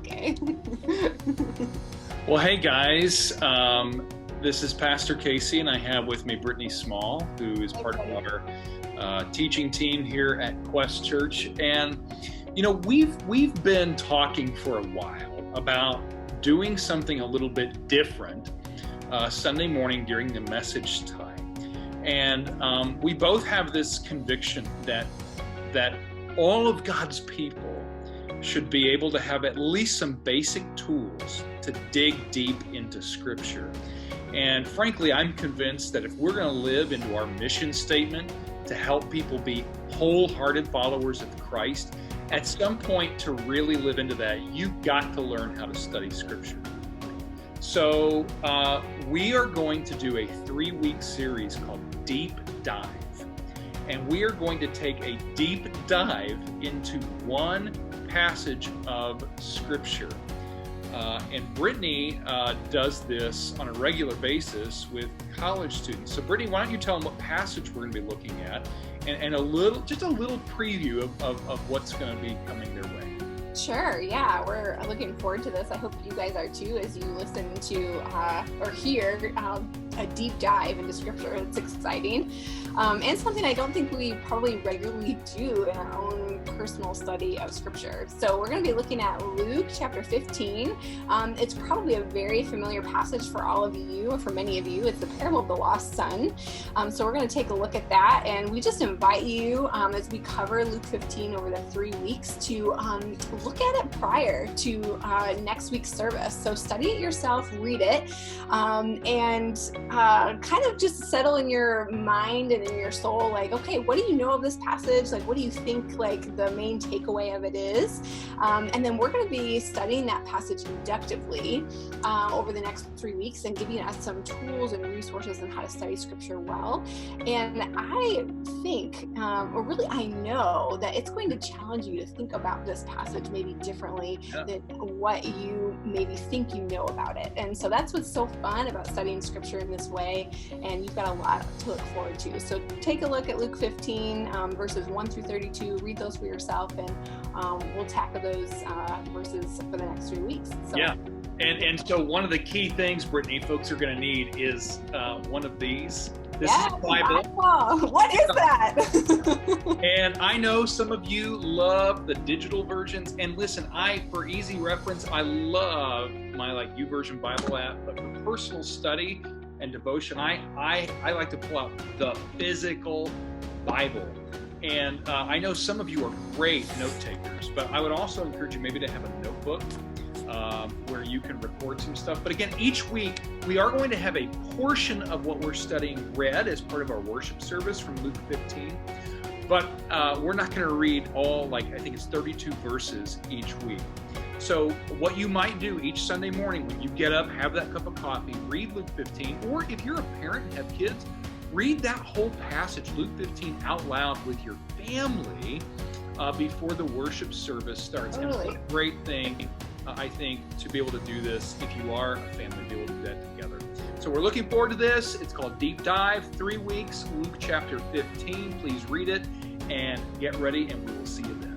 okay. Well, hey guys, this is Pastor Casey, and I have with me Brittany Small, who is part of our teaching team here at Quest Church. And you know, we've been talking for a while about doing something a little bit different Sunday morning during the message time, and we both have this conviction that all of God's people should be able to have at least some basic tools to dig deep into Scripture. And frankly, I'm convinced that if we're going to live into our mission statement to help people be wholehearted followers of Christ, at some point to really live into that, you've got to learn how to study Scripture. So we are going to do a 3-week series called Deep Dive. And we are going to take a deep dive into one passage of Scripture. And Brittany does this on a regular basis with college students. So Brittany, why don't you tell them what passage we're going to be looking at and just a little preview of what's going to be coming their way. Sure, yeah, we're looking forward to this. I hope you guys are too as you listen to or hear a deep dive into Scripture. It's exciting and something I don't think we probably regularly do in our own personal study of Scripture. So we're going to be looking at Luke chapter 15. It's probably a very familiar passage for all of you, or for many of you. It's the parable of the lost son. So we're going to take a look at that, and we just invite you as we cover Luke 15 over the 3 weeks to look at it prior to next week's service. So study it yourself, read it, and kind of just settle in your mind and in your soul, like, okay, what do you know of this passage? Like, what do you think, like, the main takeaway of it is? And then we're going to be studying that passage inductively over the next 3 weeks and giving us some tools and resources on how to study Scripture well. And I think, or really I know, that it's going to challenge you to think about this passage maybe differently than what you maybe think you know about it. And so that's what's so fun about studying Scripture in this way, and you've got a lot to look forward to. So take a look at Luke 15 verses 1 through 32, read those for yourself, and we'll tackle those verses for the next 3 weeks. So. Yeah. And so one of the key things, Brittany, folks are going to need is one of these. This is the Bible. What is that? And I know some of you love the digital versions. And listen, for easy reference, I love my YouVersion Bible app. But for personal study and devotion, I like to pull out the physical Bible. And I know some of you are great note takers, but I would also encourage you maybe to have a notebook where you can record some stuff. But again, each week we are going to have a portion of what we're studying read as part of our worship service from Luke 15. But we're not going to read all, I think it's 32 verses each week. So what you might do each Sunday morning when you get up, have that cup of coffee, read Luke 15, or if you're a parent and have kids, read that whole passage, Luke 15, out loud with your family before the worship service starts. Totally. And what a great thing, I think, to be able to do this if you are a family, be able to do that together. So we're looking forward to this. It's called Deep Dive, 3 weeks, Luke chapter 15. Please read it and get ready, and we will see you then.